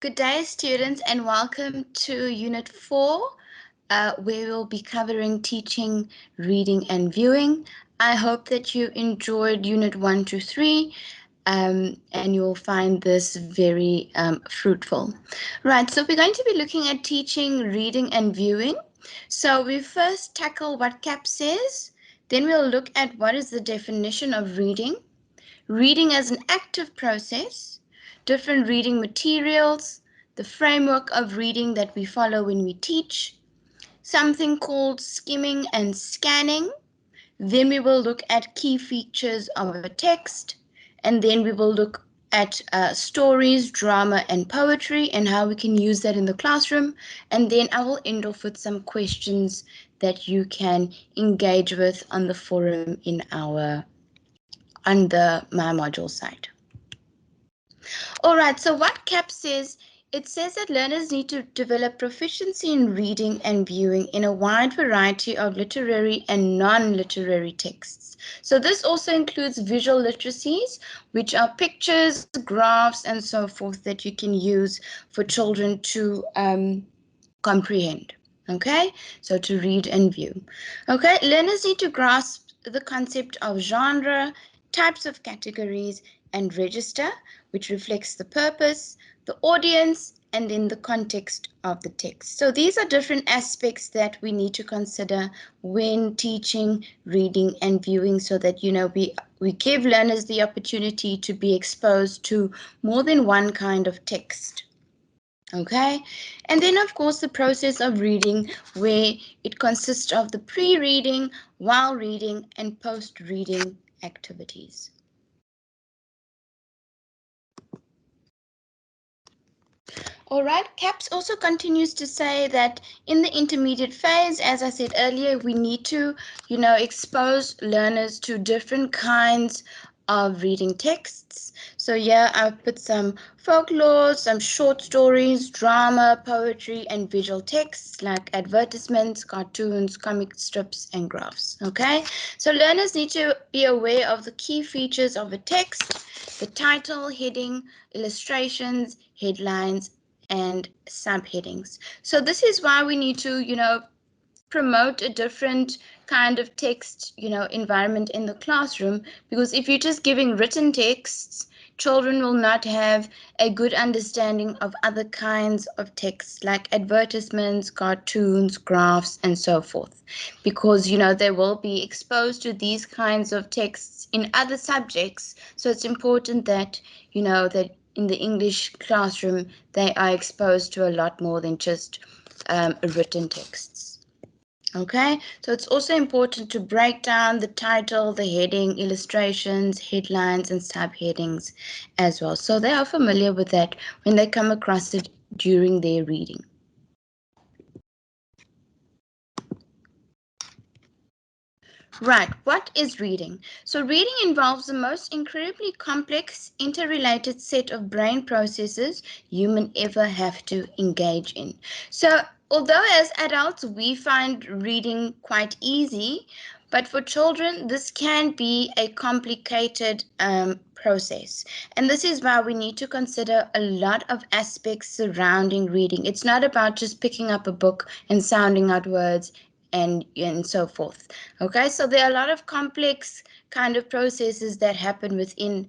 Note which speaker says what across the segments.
Speaker 1: Good day, students, and welcome to Unit 4, where we'll be covering teaching, reading, and viewing. I hope that you enjoyed Unit 1 to 3, and you'll find this very fruitful. Right, so we're going to be looking at teaching, reading, and viewing. So we first tackle what CAP says, then we'll look at what is the definition of reading, reading as an active process, different reading materials, the framework of reading that we follow when we teach, something called skimming and scanning. Then we will look at key features of a text, and then we will look at stories, drama, and poetry and how we can use that in the classroom. And then I will end off with some questions that you can engage with on the forum on the My Module site. All right, so what CAP says, it says that learners need to develop proficiency in reading and viewing in a wide variety of literary and non-literary texts. So this also includes visual literacies, which are pictures, graphs, and so forth that you can use for children to comprehend. Okay, so to read and view. Okay, learners need to grasp the concept of genre, types of categories, and register, which reflects the purpose, the audience, and in the context of the text. So these are different aspects that we need to consider when teaching, reading, and viewing, so that we give learners the opportunity to be exposed to more than one kind of text. Okay, and then of course the process of reading, where it consists of the pre-reading, while reading, and post-reading activities. All right, CAPS also continues to say that in the intermediate phase, as I said earlier, we need to, expose learners to different kinds of reading texts. So here I've put some folklore, some short stories, drama, poetry, and visual texts like advertisements, cartoons, comic strips, and graphs. Okay, so learners need to be aware of the key features of a text, the title, heading, illustrations, headlines, and subheadings. So this is why we need to, promote a different kind of text, environment in the classroom, because if you're just giving written texts, children will not have a good understanding of other kinds of texts like advertisements, cartoons, graphs, and so forth, because, they will be exposed to these kinds of texts in other subjects. So it's important that, that in the English classroom, they are exposed to a lot more than just written texts. Okay, so it's also important to break down the title, the heading, illustrations, headlines, and subheadings as well, so they are familiar with that when they come across it during their reading. Right, what is reading? So reading involves the most incredibly complex, interrelated set of brain processes humans ever have to engage in. So although as adults we find reading quite easy, but for children this can be a complicated process. And this is why we need to consider a lot of aspects surrounding reading. It's not about just picking up a book and sounding out words and so forth. Okay, so there are a lot of complex kind of processes that happen within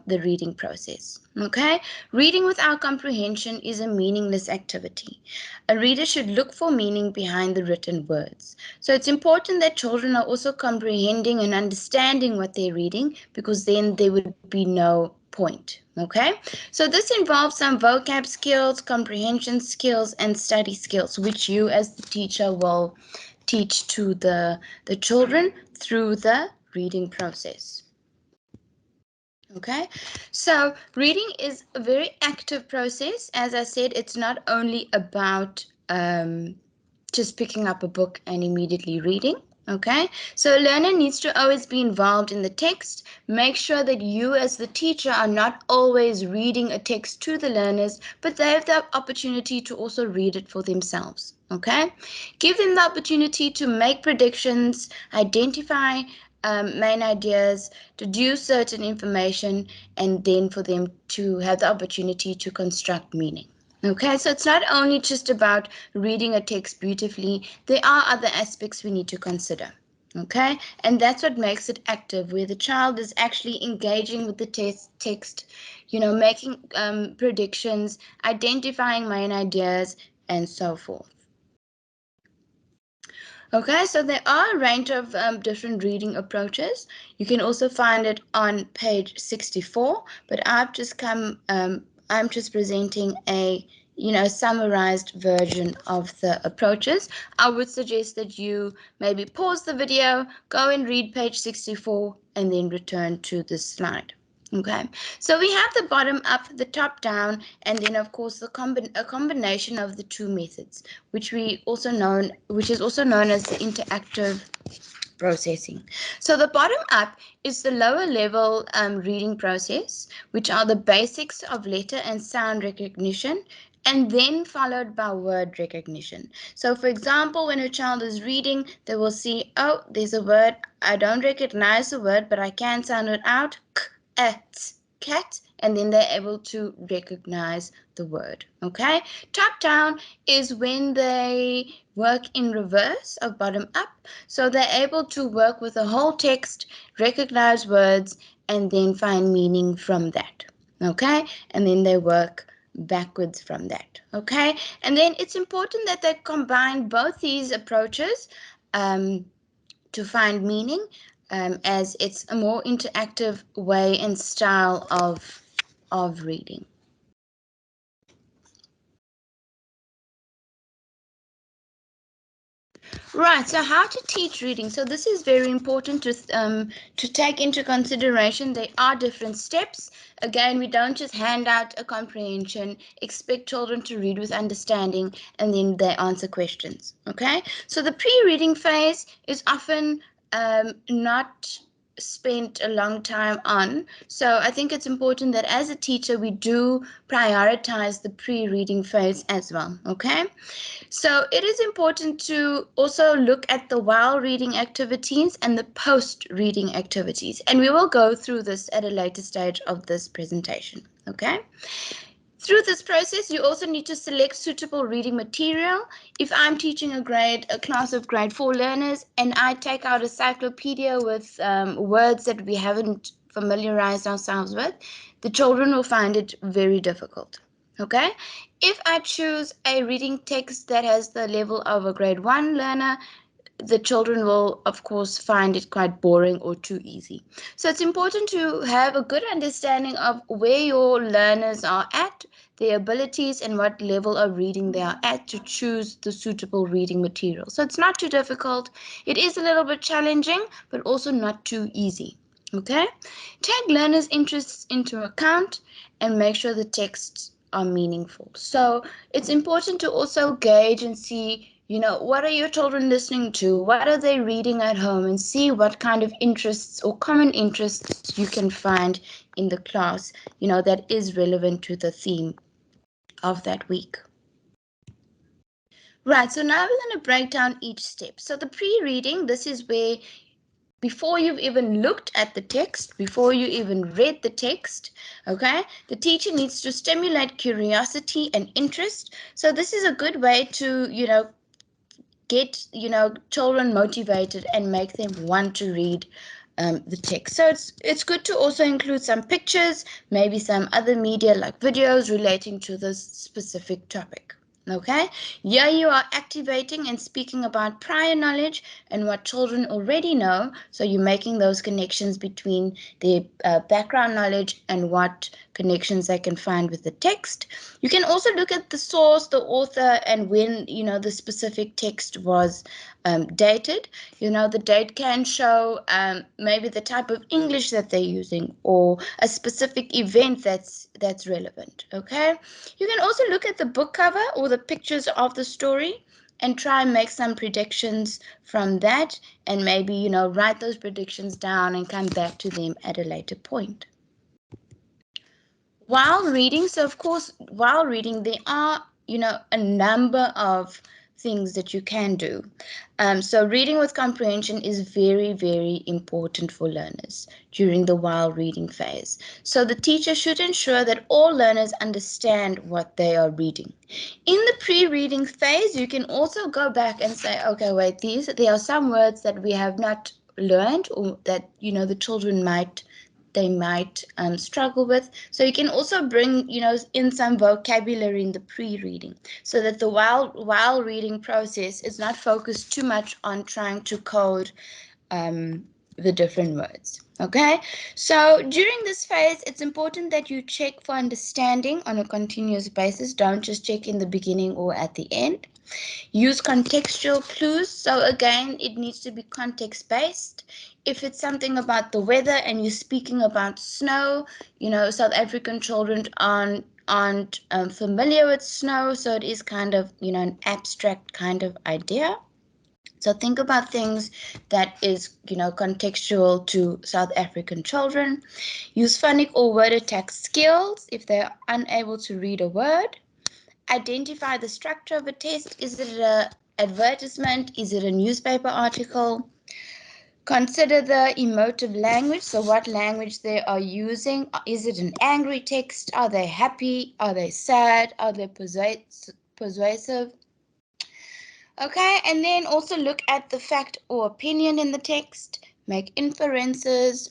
Speaker 1: the reading process. Okay, reading without comprehension is a meaningless activity. A reader should look for meaning behind the written words. So it's important that children are also comprehending and understanding what they're reading, because then there would be no point. Okay, so this involves some vocab skills, comprehension skills, and study skills, which you as the teacher will teach to the children through the reading process. Okay, so reading is a very active process. As I said, it's not only about just picking up a book and immediately reading. Okay, so a learner needs to always be involved in the text. Make sure that you as the teacher are not always reading a text to the learners, but they have the opportunity to also read it for themselves. Okay, give them the opportunity to make predictions, identify main ideas, deduce certain information, and then for them to have the opportunity to construct meaning. Okay, so it's not only just about reading a text beautifully, there are other aspects we need to consider. Okay, and that's what makes it active, where the child is actually engaging with the text, making predictions, identifying main ideas, and so forth. Okay, so there are a range of different reading approaches. You can also find it on page 64, but I'm just presenting a, summarized version of the approaches. I would suggest that you maybe pause the video, go and read page 64, and then return to this slide. Okay, so we have the bottom up, the top down, and then of course a combination of the two methods, which is also known as the interactive processing. So the bottom up is the lower level reading process, which are the basics of letter and sound recognition, and then followed by word recognition. So for example, when a child is reading, they will see, oh, there's a word, I don't recognize the word, but I can sound it out, cat, and then they're able to recognize the word. Okay, top down is when they work in reverse of bottom up, so they're able to work with the whole text, recognize words, and then find meaning from that. Okay, and then they work backwards from that. Okay, and then it's important that they combine both these approaches to find meaning, as it's a more interactive way and style of reading. Right, so how to teach reading. So this is very important to take into consideration. There are different steps. Again, we don't just hand out a comprehension, expect children to read with understanding, and then they answer questions. Okay, so the pre-reading phase is often not spent a long time on. So I think it's important that as a teacher, we do prioritize the pre-reading phase as well. Okay. So it is important to also look at the while reading activities and the post reading activities. And we will go through this at a later stage of this presentation. Okay. Through this process, you also need to select suitable reading material. If I'm teaching a class of grade 4 learners, and I take out a encyclopedia with words that we haven't familiarized ourselves with, the children will find it very difficult. Okay? If I choose a reading text that has the level of a grade 1 learner, the children will, of course, find it quite boring or too easy. So it's important to have a good understanding of where your learners are at, their abilities, and what level of reading they are at to choose the suitable reading material. So it's not too difficult. It is a little bit challenging, but also not too easy. Okay? Take learners' interests into account and make sure the texts are meaningful. So it's important to also gauge and see, what are your children listening to? What are they reading at home? And see what kind of interests or common interests you can find in the class, that is relevant to the theme of that week. Right, so now we're going to break down each step. So the pre-reading, this is where before you've even looked at the text, before you even read the text, okay, the teacher needs to stimulate curiosity and interest. So this is a good way to, get children motivated and make them want to read the text. So it's good to also include some pictures, maybe some other media like videos relating to this specific topic. Okay, here you are activating and speaking about prior knowledge and what children already know. So you're making those connections between their background knowledge and what connections they can find with the text. You can also look at the source, the author, and when the specific text was dated. The date can show maybe the type of English that they're using or a specific event that's relevant. Okay, you can also look at the book cover or the pictures of the story and try and make some predictions from that, and maybe write those predictions down and come back to them at a later point. While reading, so of course, while reading, there are, a number of things that you can do. So reading with comprehension is very, very important for learners during the while reading phase. So the teacher should ensure that all learners understand what they are reading. In the pre-reading phase, you can also go back and say, okay, wait, there are some words that we have not learned, or that the children might struggle with. So you can also bring in some vocabulary in the pre-reading, so that the while reading process is not focused too much on trying to code the different words. Okay, so during this phase, it's important that you check for understanding on a continuous basis. Don't just check in the beginning or at the end. Use contextual clues. So again, it needs to be context based. If it's something about the weather and you're speaking about snow, South African children aren't familiar with snow, so it is kind of an abstract kind of idea. So think about things that is contextual to South African children. Use phonic or word attack skills if they're unable to read a word. Identify the structure of a text. Is it an advertisement? Is it a newspaper article? Consider the emotive language. So what language they are using. Is it an angry text? Are they happy? Are they sad? Are they persuasive? Okay, and then also look at the fact or opinion in the text. Make inferences.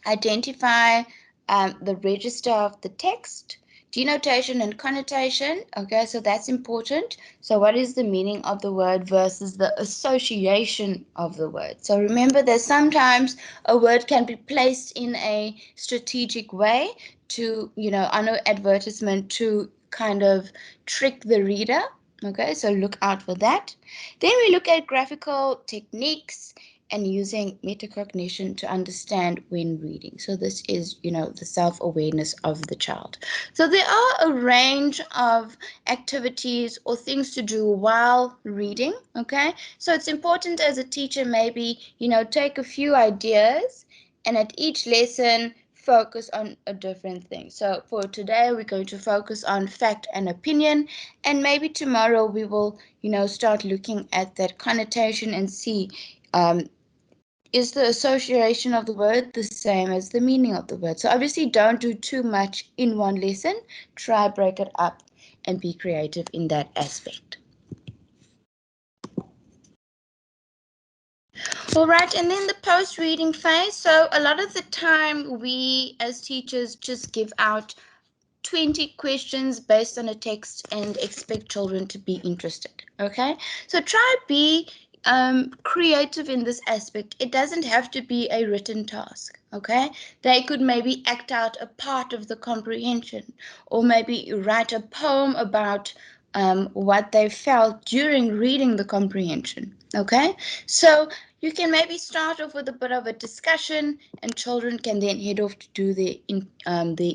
Speaker 1: Identify the register of the text. Denotation and connotation. Okay, so that's important. So what is the meaning of the word versus the association of the word? So remember that sometimes a word can be placed in a strategic way to, on an advertisement, to kind of trick the reader. Okay, so look out for that. Then we look at graphical techniques and using metacognition to understand when reading. So this is, the self-awareness of the child. So there are a range of activities or things to do while reading, okay? So it's important as a teacher, maybe, take a few ideas and at each lesson focus on a different thing. So for today, we're going to focus on fact and opinion, and maybe tomorrow we will, start looking at that connotation and see is the association of the word the same as the meaning of the word. So obviously don't do too much in one lesson. Try break it up and be creative in that aspect. All right, and then the post-reading phase. So a lot of the time we as teachers just give out 20 questions based on a text and expect children to be interested. Okay, so try be creative in this aspect. It doesn't have to be a written task. Okay, they could maybe act out a part of the comprehension, or maybe write a poem about what they felt during reading the comprehension. Okay, so you can maybe start off with a bit of a discussion, and children can then head off to do the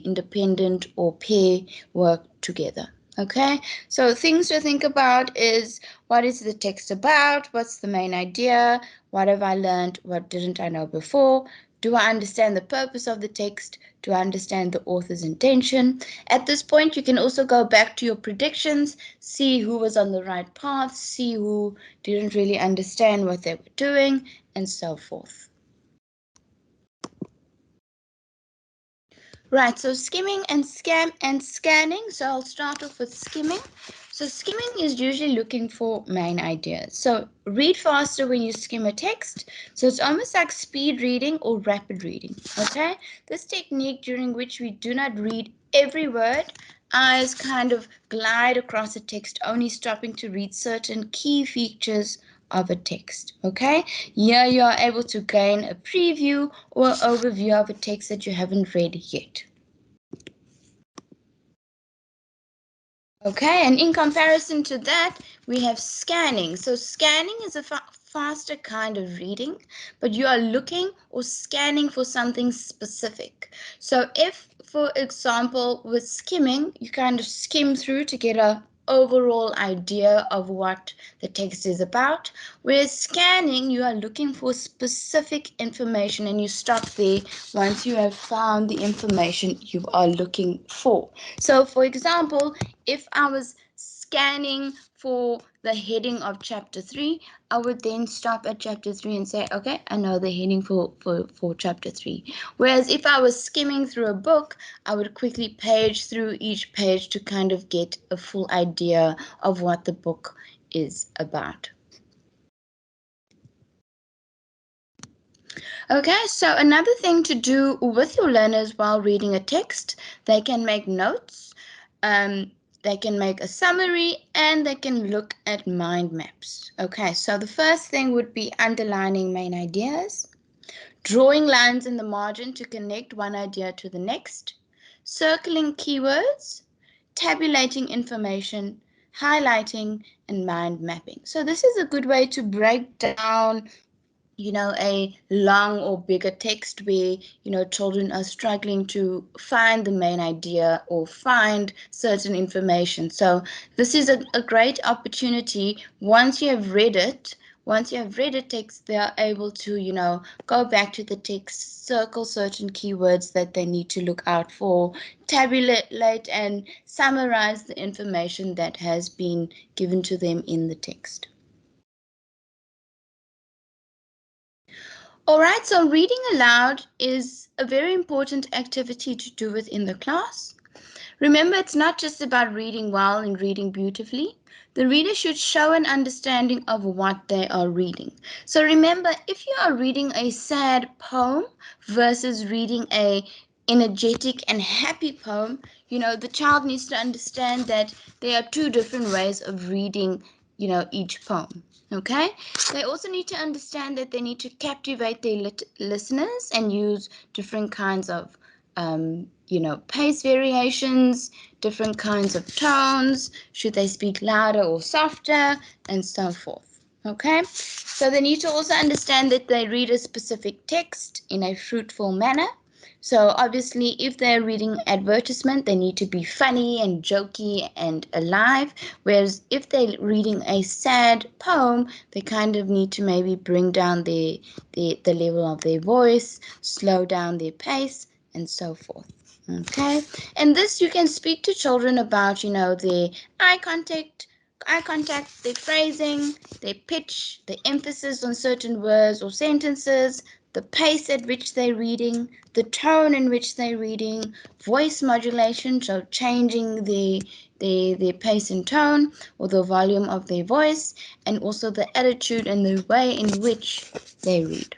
Speaker 1: independent or pair work together. Okay, so things to think about is, what is the text about? What's the main idea? What have I learned? What didn't I know before? Do I understand the purpose of the text? Do I understand the author's intention? At this point, you can also go back to your predictions, see who was on the right path, see who didn't really understand what they were doing, and so forth. Right, so skimming and scanning. So I'll start off with skimming. So skimming is usually looking for main ideas. So read faster when you skim a text. So it's almost like speed reading or rapid reading. Okay, this technique during which we do not read every word, eyes kind of glide across a text, only stopping to read certain key features of a text. Okay, here you are able to gain a preview or overview of a text that you haven't read yet. Okay, and in comparison to that, we have scanning. So scanning is a faster kind of reading, but you are looking or scanning for something specific. So if, for example, with skimming, you kind of skim through to get a overall idea of what the text is about, whereas scanning, you are looking for specific information and you stop there once you have found the information you are looking for. So for example, if I was scanning for the heading of chapter 3, I would then stop at chapter 3 and say, okay, I know the heading for chapter 3. Whereas if I was skimming through a book, I would quickly page through each page to kind of get a full idea of what the book is about. Okay, so another thing to do with your learners while reading a text, they can make notes, they can make a summary, and they can look at mind maps. Okay, so the first thing would be underlining main ideas, drawing lines in the margin to connect one idea to the next, circling keywords, tabulating information, highlighting, and mind mapping. So this is a good way to break down a long or bigger text where, children are struggling to find the main idea or find certain information. So this is a great opportunity. Once you have read a text, they are able to, go back to the text, circle certain keywords that they need to look out for, tabulate and summarize the information that has been given to them in the text. All right, so reading aloud is a very important activity to do within the class. Remember, it's not just about reading well and reading beautifully. The reader should show an understanding of what they are reading. So remember, if you are reading a sad poem versus reading a energetic and happy poem, the child needs to understand that there are two different ways of reading, each poem. Okay? They also need to understand that they need to captivate their listeners and use different kinds of pace variations, different kinds of tones, should they speak louder or softer, and so forth. Okay, so they need to also understand that they read a specific text in a fruitful manner. So obviously, if they're reading advertisement, they need to be funny and jokey and alive. Whereas if they're reading a sad poem, they kind of need to maybe bring down the level of their voice, slow down their pace, and so forth. Okay, and this you can speak to children about, their eye contact, their phrasing, their pitch, the emphasis on certain words or sentences, the pace at which they're reading, the tone in which they're reading, voice modulation, so changing the pace and tone or the volume of their voice, and also the attitude and the way in which they read.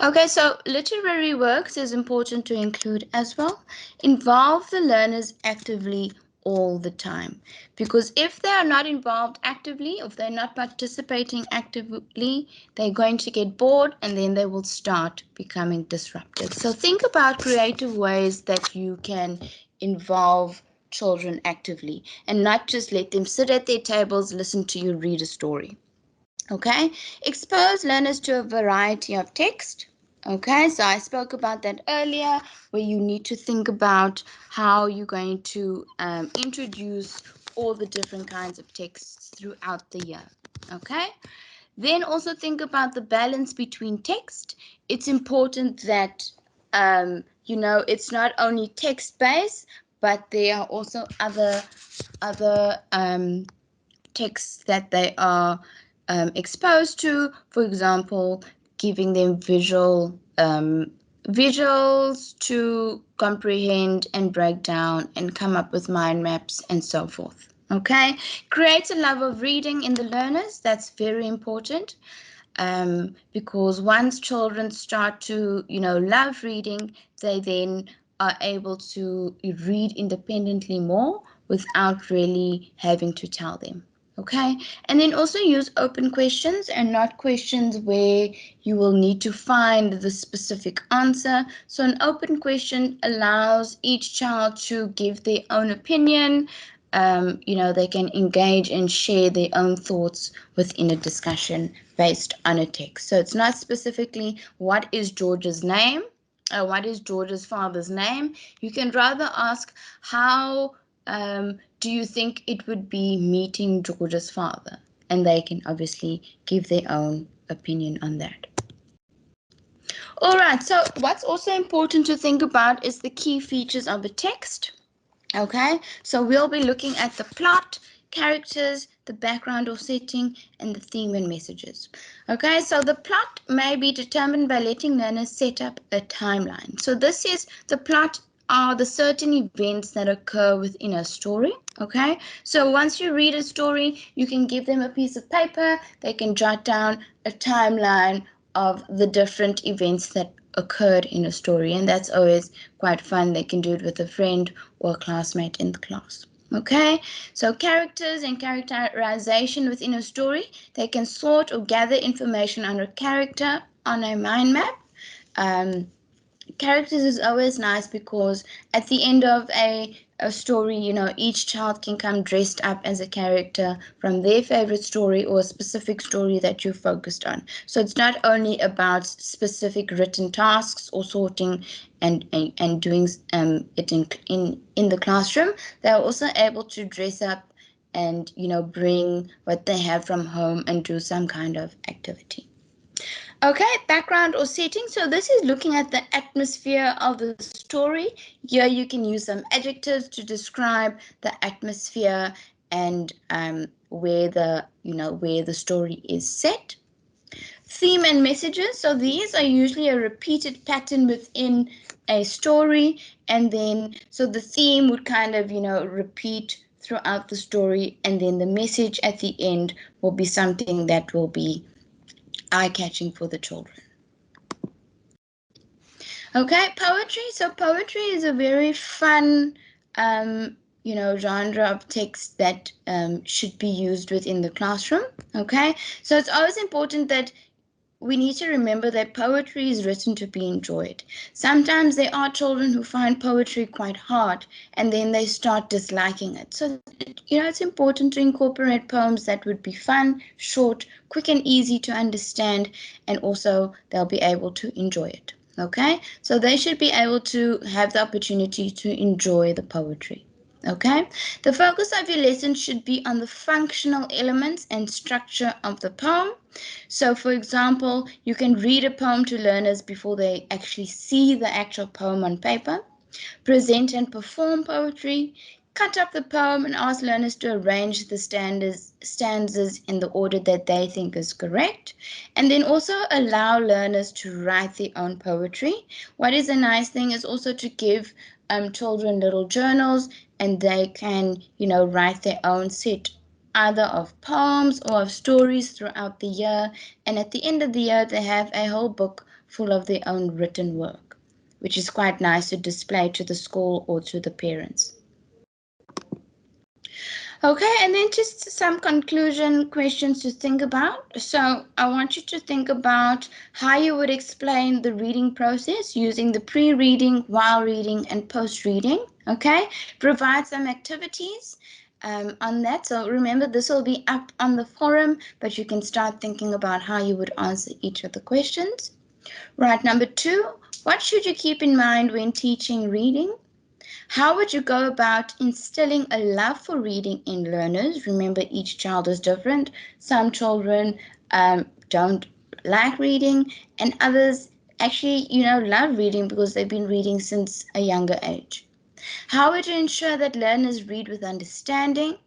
Speaker 1: Okay, so literary works is important to include as well. Involve the learners actively all the time, because if they are not involved actively, if they're not participating actively, they're going to get bored and then they will start becoming disruptive. So think about creative ways that you can involve children actively and not just let them sit at their tables, listen to you read a story. Okay, expose learners to a variety of text. Okay, so I spoke about that earlier, where you need to think about how you're going to introduce all the different kinds of texts throughout the year. Okay, then also think about the balance between text. It's important that it's not only text-based, but there are also other texts that they are exposed to. For example, giving them visuals to comprehend and break down and come up with mind maps and so forth. Okay, create a love of reading in the learners. That's very important. Because once children start to, love reading, they then are able to read independently more without really having to tell them. Okay, and then also use open questions and not questions where you will need to find the specific answer. So an open question allows each child to give their own opinion. They can engage and share their own thoughts within a discussion based on a text. So it's not specifically what is George's name, what is George's father's name. You can rather ask, how do you think it would be meeting George's father? And they can obviously give their own opinion on that. All right, so what's also important to think about is the key features of a text. Okay, so we'll be looking at the plot, characters, the background or setting, and the theme and messages. Okay, so the plot may be determined by letting learners set up a timeline. So this is the plot are the certain events that occur within a story. Okay, so once you read a story, you can give them a piece of paper, they can jot down a timeline of the different events that occurred in a story, and that's always quite fun. They can do it with a friend or a classmate in the class. Okay, so characters and characterization within a story, they can sort or gather information on a character on a mind map. Characters is always nice because at the end of a story, you know, each child can come dressed up as a character from their favorite story or a specific story that you focused on. So it's not only about specific written tasks or sorting and doing it in the classroom. They're also able to dress up and, you know, bring what they have from home and do some kind of activity. Okay, background or setting. So this is looking at the atmosphere of the story. Here you can use some adjectives to describe the atmosphere and where the story is set. Theme and messages. So these are usually a repeated pattern within a story, and then so the theme would kind of repeat throughout the story, and then the message at the end will be something that will be eye-catching for the children. Okay, poetry. So poetry is a very fun, genre of text that should be used within the classroom. Okay, so it's always important that we need to remember that poetry is written to be enjoyed. Sometimes there are children who find poetry quite hard and then they start disliking it. So, it's important to incorporate poems that would be fun, short, quick, and easy to understand, and also they'll be able to enjoy it. Okay, so they should be able to have the opportunity to enjoy the poetry. Okay, the focus of your lesson should be on the functional elements and structure of the poem. So, for example, you can read a poem to learners before they actually see the actual poem on paper. Present and perform poetry. Cut up the poem and ask learners to arrange the stanzas in the order that they think is correct. And then also allow learners to write their own poetry. What is a nice thing is also to give children little journals, and they can, write their own set either of poems or of stories throughout the year. And at the end of the year, they have a whole book full of their own written work, which is quite nice to display to the school or to the parents. Okay, and then just some conclusion questions to think about. So I want you to think about how you would explain the reading process using the pre-reading, while reading, and post-reading. Okay, provide some activities on that. So remember, this will be up on the forum, but you can start thinking about how you would answer each of the questions. Right, number 2, what should you keep in mind when teaching reading? How would you go about instilling a love for reading in learners? Remember, each child is different. Some children don't like reading, and others actually, love reading because they've been reading since a younger age. How would you ensure that learners read with understanding?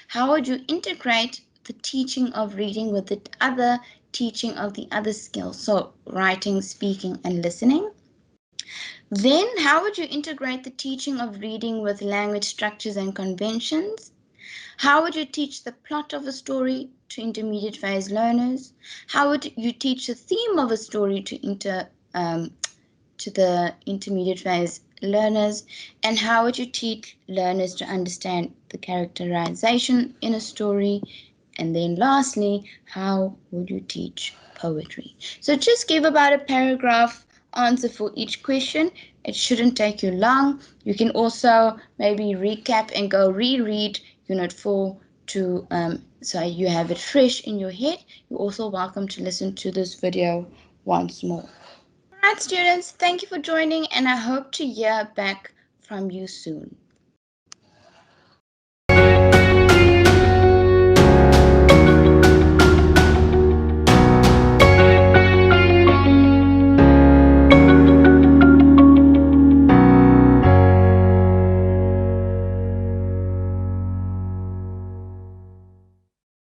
Speaker 1: How would you integrate the teaching of reading with the other teaching of the other skills? So, writing, speaking, and listening. Then, how would you integrate the teaching of reading with language structures and conventions? How would you teach the plot of a story to intermediate phase learners? How would you teach the theme of a story to the intermediate phase learners? And how would you teach learners to understand the characterization in a story? And then lastly, how would you teach poetry? So just give about a paragraph answer for each question. It shouldn't take you long. You can also maybe recap and go reread Unit 4 so you have it fresh in your head. You're also welcome to listen to this video once more. All right, students, thank you for joining, and I hope to hear back from you soon.